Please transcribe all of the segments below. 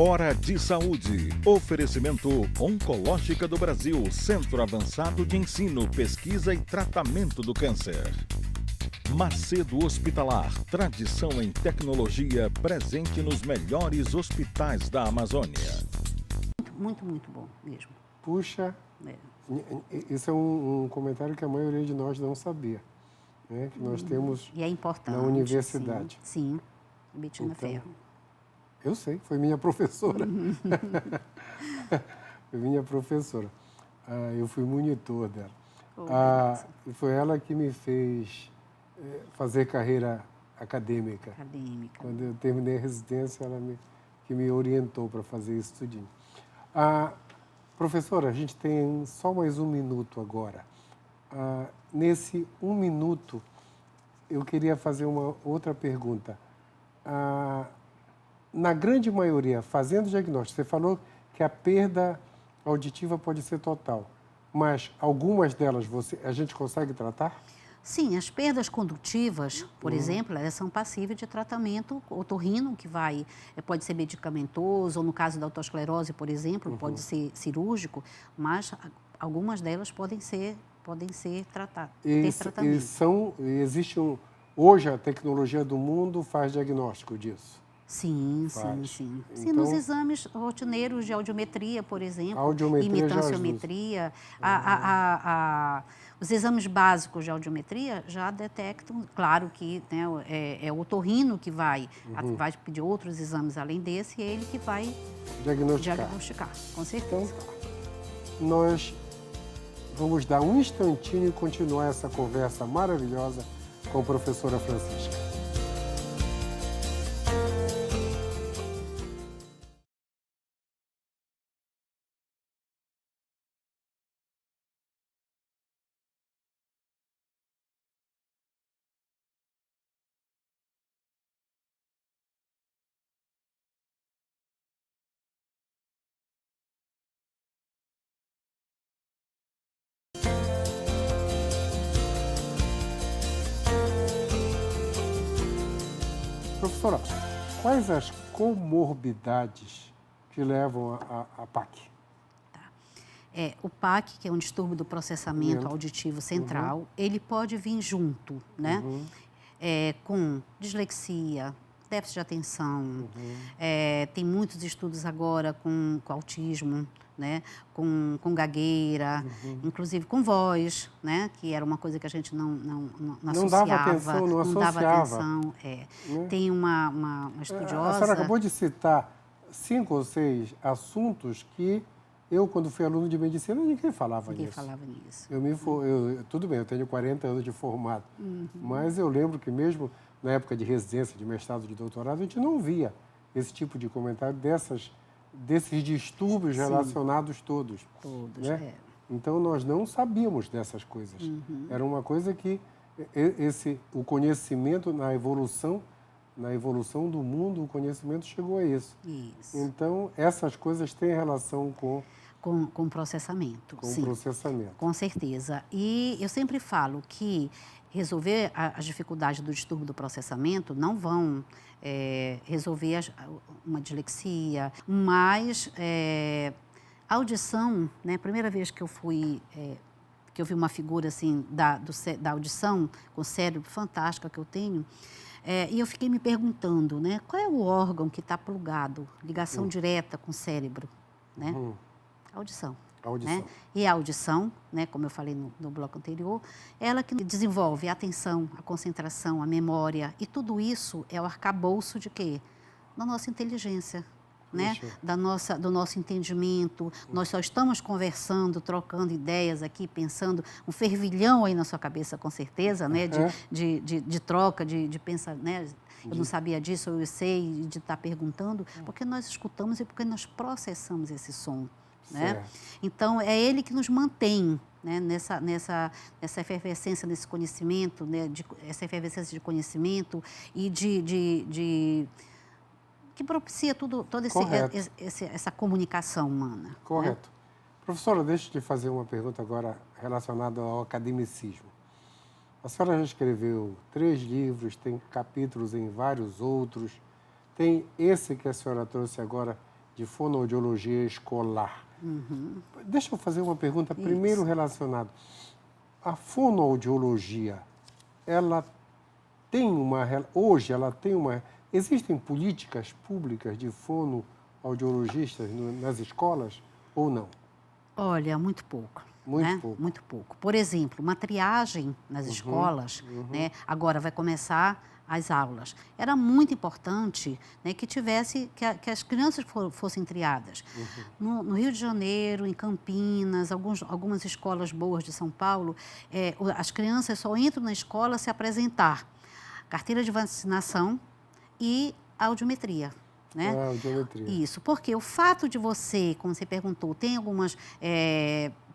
Hora de Saúde. Oferecimento Oncológica do Brasil, Centro Avançado de Ensino, Pesquisa e Tratamento do Câncer. Macedo Hospitalar, tradição em tecnologia presente nos melhores hospitais da Amazônia. Muito bom mesmo. Puxa, esse é um comentário que a maioria de nós não sabia, né? Que nós temos e é importante, na universidade. Sim, Betina Então, Ferro. Eu sei, foi minha professora. Foi minha professora. Eu fui monitor dela. E foi ela que me fez fazer carreira acadêmica. Quando eu terminei a residência, que me orientou para fazer isso tudinho. Professora, a gente tem só mais 1 minuto agora. Nesse 1 minuto, eu queria fazer uma outra pergunta. Na grande maioria, fazendo diagnóstico, você falou que a perda auditiva pode ser total, mas algumas delas a gente consegue tratar? Sim, as perdas condutivas, por exemplo, elas são passíveis de tratamento otorrino, que pode ser medicamentoso, ou no caso da autoesclerose, por exemplo, pode ser cirúrgico, mas algumas delas podem ser tratadas, ter tratamento. Hoje a tecnologia do mundo faz diagnóstico disso? Sim. Então, Sim, nos exames rotineiros de audiometria, por exemplo, imitanciometria, os exames básicos de audiometria já detectam, claro que, né, é o otorrino que vai pedir outros exames além desse, e é ele que vai diagnosticar, com certeza. Então, nós vamos dar um instantinho e continuar essa conversa maravilhosa com a professora Francisca. Professora, quais as comorbidades que levam a PAC? O PAC, que é um distúrbio do processamento auditivo central, ele pode vir junto, né? Com dislexia, déficit de atenção, tem muitos estudos agora com autismo, né? Com gagueira, inclusive com voz, né? Que era uma coisa que a gente não associava. Dava atenção, não associava. Tem uma estudiosa... A senhora acabou de citar 5 ou 6 assuntos que eu, quando fui aluno de medicina, ninguém falava nisso. Tudo bem, eu tenho 40 anos de formado, mas eu lembro que mesmo na época de residência, de mestrado, de doutorado, a gente não via esse tipo de comentário desses distúrbios relacionados todos. Né? Então, nós não sabíamos dessas coisas. Era uma coisa que o conhecimento na evolução do mundo, o conhecimento chegou a isso. Então, essas coisas têm relação com processamento. Com processamento. Com certeza. E eu sempre falo que resolver as dificuldades do distúrbio do processamento não vão resolver uma dislexia, mas a audição, né, a primeira vez que eu vi uma figura assim da audição, com o cérebro fantástica que eu tenho, e eu fiquei me perguntando, né, qual é o órgão que está plugado, ligação direta com o cérebro, né? Audição. Né? E a audição, né, como eu falei no bloco anterior, ela que desenvolve a atenção, a concentração, a memória, e tudo isso é o arcabouço de quê? Da nossa inteligência, né? Do nosso entendimento. Nós só estamos conversando, trocando ideias aqui, pensando, um fervilhão aí na sua cabeça, com certeza, né? De troca, de pensar, né? Eu não sabia disso, eu sei, de estar perguntando, porque nós escutamos e porque nós processamos esse som. Né? Então, é ele que nos mantém, né, nessa efervescência desse conhecimento, né, essa efervescência de conhecimento e que propicia toda essa comunicação humana. Correto. Né? Professora, deixa eu te fazer uma pergunta agora relacionada ao academicismo. A senhora já escreveu 3 livros, tem capítulos em vários outros. Tem esse que a senhora trouxe agora de fonoaudiologia escolar. Deixa eu fazer uma pergunta primeiro relacionada. A fonoaudiologia, hoje ela tem uma... Existem políticas públicas de fonoaudiologistas nas escolas ou não? Olha, muito pouco. Muito pouco. Muito pouco. Por exemplo, uma triagem nas escolas, né? Agora vai começar as aulas. Era muito importante, né, que as crianças fossem triadas. No Rio de Janeiro, em Campinas, algumas escolas boas de São Paulo, as crianças só entram na escola se apresentar carteira de vacinação e audiometria. Né? Audiometria. Isso, porque o fato de você, como você perguntou, tem algumas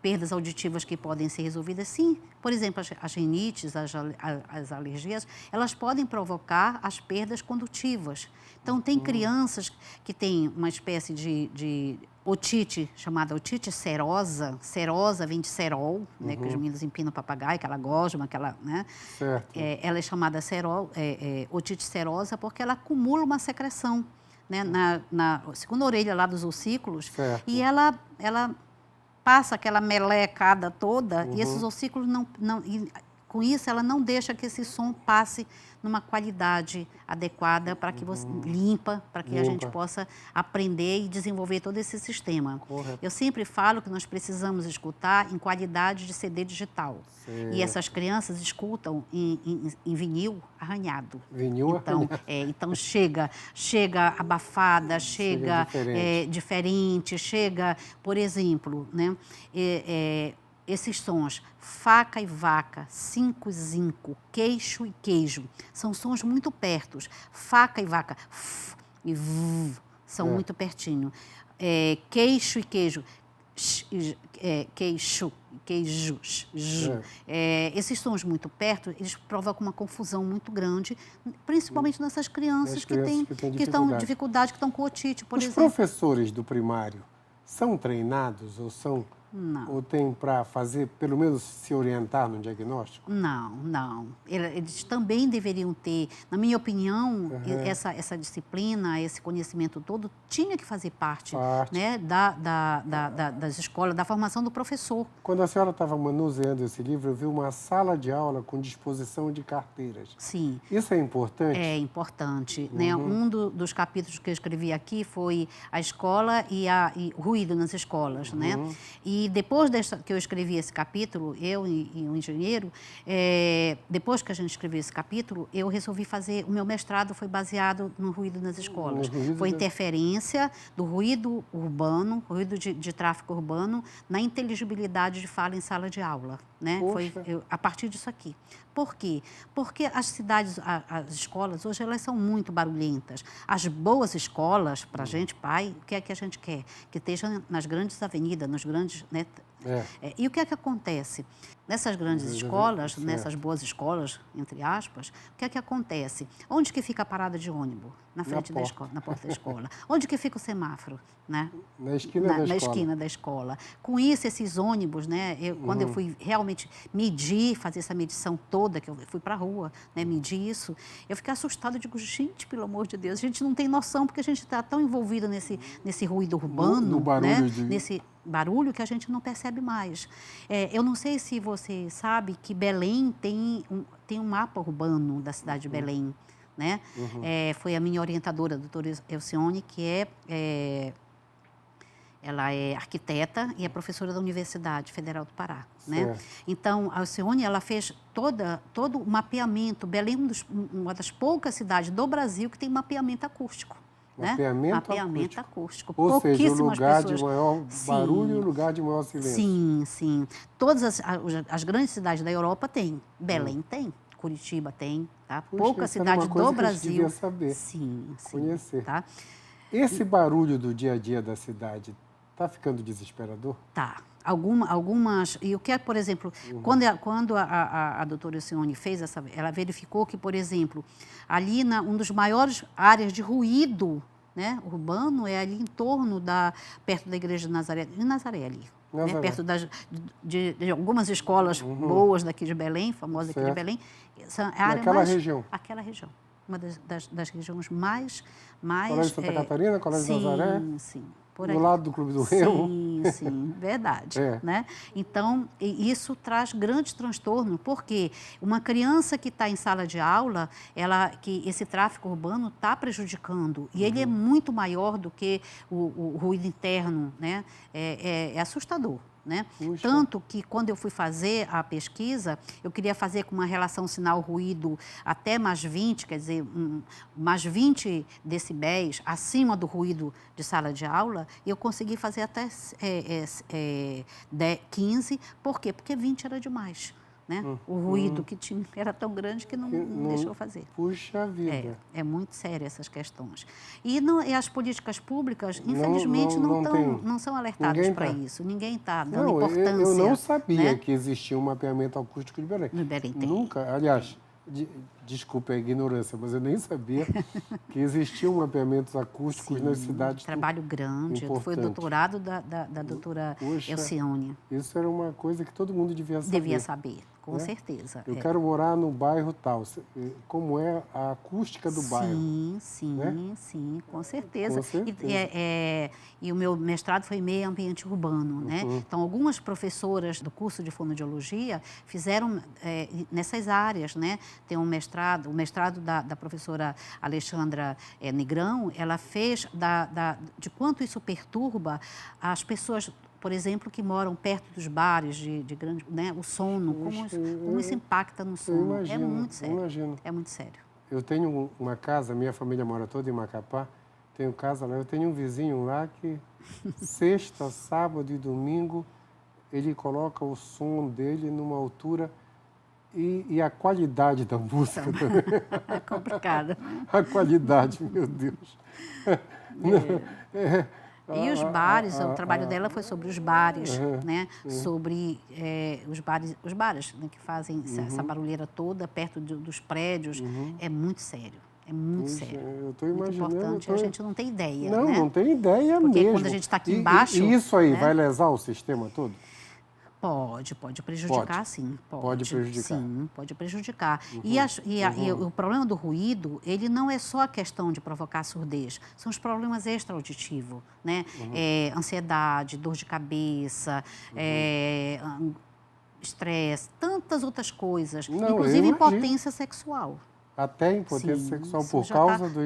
perdas auditivas que podem ser resolvidas, sim. Por exemplo, as rinites, as alergias, elas podem provocar as perdas condutivas. Então, tem crianças que têm uma espécie de otite, chamada otite serosa. Serosa vem de cerol, né, que os meninos empinam o papagaio, aquela gosma, aquela, né? Certo. Ela é chamada otite serosa porque ela acumula uma secreção, né, na segunda orelha lá dos ossículos, e ela passa aquela melecada toda, e esses ossículos com isso ela não deixa que esse som passe numa qualidade adequada para que você para que a gente possa aprender e desenvolver todo esse sistema. Correto. Eu sempre falo que nós precisamos escutar em qualidade de CD digital. Certo. E essas crianças escutam em vinil arranhado. Vinil arranhado. Então chega abafada, chega diferente, chega, por exemplo, né? Esses sons, faca e vaca, cinco, zinco, queixo e queijo, são sons muito pertos. Faca e vaca, f e v, são muito pertinho. Queixo e queijo, queixo, queijos. Esses sons muito perto, eles provocam uma confusão muito grande, principalmente nessas crianças que estão dificuldade, que estão com otite, por exemplo. Os professores do primário são treinados ou são... Não. Ou tem para fazer, pelo menos, se orientar no diagnóstico? Não. Eles também deveriam ter, na minha opinião, essa disciplina, esse conhecimento todo, tinha que fazer parte. Né, das escolas, da formação do professor. Quando a senhora estava manuseando esse livro, eu vi uma sala de aula com disposição de carteiras. Sim. Isso é importante? É importante. Né? Um dos capítulos que eu escrevi aqui foi a escola e ruído nas escolas. Né? E depois que eu escrevi esse capítulo, eu e um engenheiro, depois que a gente escreveu esse capítulo, eu resolvi fazer... O meu mestrado foi baseado no ruído nas escolas. Foi interferência do ruído urbano, ruído de tráfego urbano, na inteligibilidade de fala em sala de aula. Né? Foi a partir disso aqui. Por quê? Porque as cidades, as escolas, hoje elas são muito barulhentas. As boas escolas, para a gente, pai, o que é que a gente quer? Que estejam nas grandes avenidas, nos grandes... Né? E o que é que acontece? Nessas grandes escolas, nessas boas escolas, entre aspas, o que é que acontece? Onde que fica a parada de ônibus? Na frente da escola, na porta da escola. Onde que fica o semáforo? Né? Na esquina da escola. Na esquina da escola. Com isso, esses ônibus, né? Quando eu fui realmente medir, fazer essa medição toda, que eu fui para a rua, né, medir isso, eu fiquei assustada, eu digo, gente, pelo amor de Deus, a gente não tem noção, porque a gente está tão envolvido nesse ruído urbano, no barulho, né? Nesse barulho que a gente não percebe mais. Eu não sei se você sabe que Belém tem um mapa urbano da cidade de Belém. Né? Foi a minha orientadora, a doutora Elcione, que ela é arquiteta e é professora da Universidade Federal do Pará. Né? Então, a Elcione, ela fez todo o mapeamento. Belém é uma das poucas cidades do Brasil que tem mapeamento acústico. Mapeamento acústico. Ou seja, o lugar de maior barulho e o lugar de maior silêncio. Sim. Todas as grandes cidades da Europa têm. Belém tem. Curitiba tem, tá? Pouca cidade do Brasil. Devia saber, conhecer. Tá? Esse barulho do dia a dia da cidade está ficando desesperador? Tá. Algumas... E o que é, por exemplo, quando a doutora Elcione fez ela verificou que, por exemplo, ali um dos maiores áreas de ruído, né, urbano é ali em torno perto da igreja de Nazaré. Em Nazaré ali. Né, perto de algumas escolas boas daqui de Belém, famosas aqui de Belém. Naquela região. Aquela região. uma das regiões mais Colégio Santa Catarina, Colégio Nazaré? Sim. Por aí. Do lado do Clube do Remo? Sim, verdade. Né? Então, isso traz grande transtorno, porque uma criança que está em sala de aula, que esse tráfego urbano está prejudicando, e ele é muito maior do que o ruído interno, né? É assustador. Né? Tanto que, quando eu fui fazer a pesquisa, eu queria fazer com uma relação sinal-ruído até mais 20, quer dizer, mais 20 decibéis acima do ruído de sala de aula, e eu consegui fazer até 15. Por quê? Porque 20 era demais. Né? O ruído que tinha era tão grande que não deixou fazer. Puxa vida. É muito sério essas questões. E as políticas públicas, infelizmente, não são alertadas para isso. Ninguém está dando importância. Eu não sabia que existia um mapeamento acústico de Belém. No Belém tem. Nunca, aliás, desculpe a ignorância, mas eu nem sabia que existiam mapeamentos acústicos nas cidades. Trabalho grande. Foi o doutorado da doutora Elcione. Isso era uma coisa que todo mundo devia saber. Com certeza. Eu quero morar no bairro tal. Como é a acústica do bairro? Sim, com certeza. E o meu mestrado foi em meio ambiente urbano, né? Então, algumas professoras do curso de fonoaudiologia fizeram nessas áreas, né? Tem o mestrado da professora Alexandra Negrão, ela fez de quanto isso perturba as pessoas, por exemplo, que moram perto dos bares de grande, né? O sono, como isso impacta no sono. É muito sério. É muito sério. Eu tenho uma casa, minha família mora toda em Macapá, tenho casa lá, eu tenho um vizinho lá que sexta, sábado e domingo ele coloca o som dele numa altura e a qualidade da música também. É complicado. A qualidade, meu Deus. E os bares, o trabalho dela foi sobre os bares, né? Sobre os bares, né? Que fazem essa barulheira toda perto dos prédios. É muito sério. É muito sério. Eu estou imaginando. Muito importante. A gente não tem ideia, não, né? Não tem ideia Porque mesmo. Quando a gente está aqui embaixo... E isso aí, né? vai lesar o sistema todo? Pode prejudicar, sim. Pode prejudicar. Sim, pode prejudicar. E o problema do ruído, ele não é só a questão de provocar surdez, são os problemas extra-auditivos, né? Ansiedade, dor de cabeça, estresse, tantas outras coisas, inclusive impotência sexual. Até impotência sexual por causa do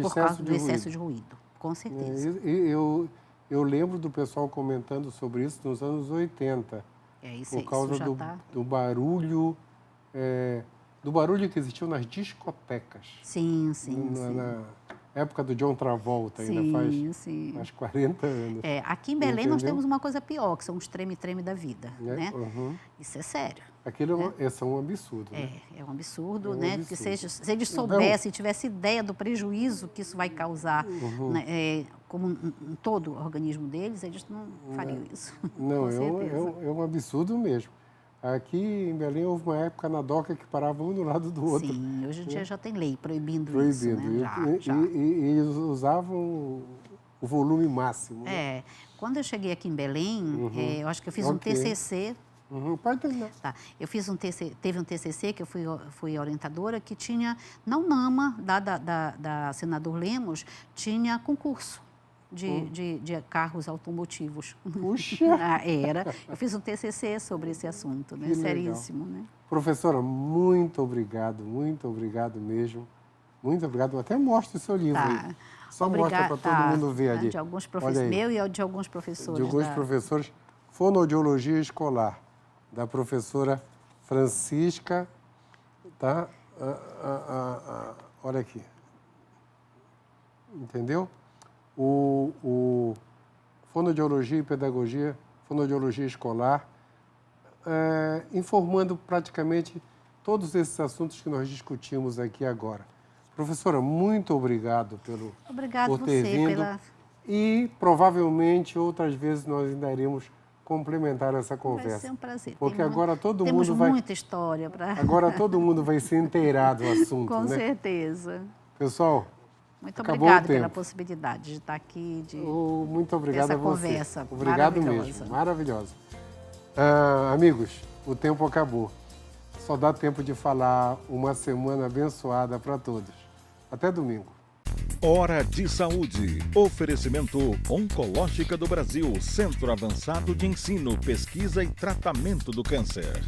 excesso de ruído, com certeza. Eu lembro do pessoal comentando sobre isso nos anos 80. Por causa do barulho, que existiu nas discotecas. Sim. Na época do John Travolta, ainda faz 40 anos. Aqui em Belém nós temos uma coisa pior, que são os treme-treme da vida, né? Isso é sério. Aquilo é um absurdo. Né? É um absurdo, né? Porque se eles soubessem, tivessem ideia do prejuízo que isso vai causar, né? Como em todo o organismo deles, eles não fariam isso. Não, é um absurdo mesmo. Aqui em Belém houve uma época na DOCA que parava um do lado do outro. Sim, hoje em dia já tem lei proibindo isso, né? E eles usavam o volume máximo. Né? Quando eu cheguei aqui em Belém, eu acho que eu fiz um TCC. Pode terminar. Tá. Teve um TCC que eu fui orientadora que tinha, na UNAMA, da Senador Lemos, tinha concurso de carros automotivos. Puxa! Eu fiz um TCC sobre esse assunto, né? Seríssimo, né? Professora, muito obrigado mesmo. Muito obrigado. Até mostra o seu livro aí. Só mostra para todo mundo ver ali. De alguns professores, meu e de alguns professores. De alguns professores. Fonoaudiologia escolar, da professora Francisca, tá? Olha aqui. Entendeu? O fonoaudiologia e pedagogia, fonoaudiologia escolar, informando praticamente todos esses assuntos que nós discutimos aqui agora. Professora, muito obrigado por ter vindo. E provavelmente outras vezes nós ainda iremos complementar essa conversa. Vai ser um prazer. Porque agora todo mundo temos muita história para... Agora todo mundo vai se inteirar do assunto, Com certeza. Pessoal, muito obrigada pela possibilidade de estar aqui, muito obrigado a você. Conversa obrigado mesmo, maravilhosa. Amigos, o tempo acabou. Só dá tempo de falar uma semana abençoada para todos. Até domingo. Hora de Saúde. Oferecimento Oncológica do Brasil, Centro Avançado de Ensino, Pesquisa e Tratamento do Câncer.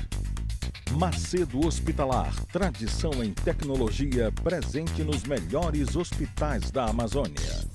Macedo Hospitalar, tradição em tecnologia presente nos melhores hospitais da Amazônia.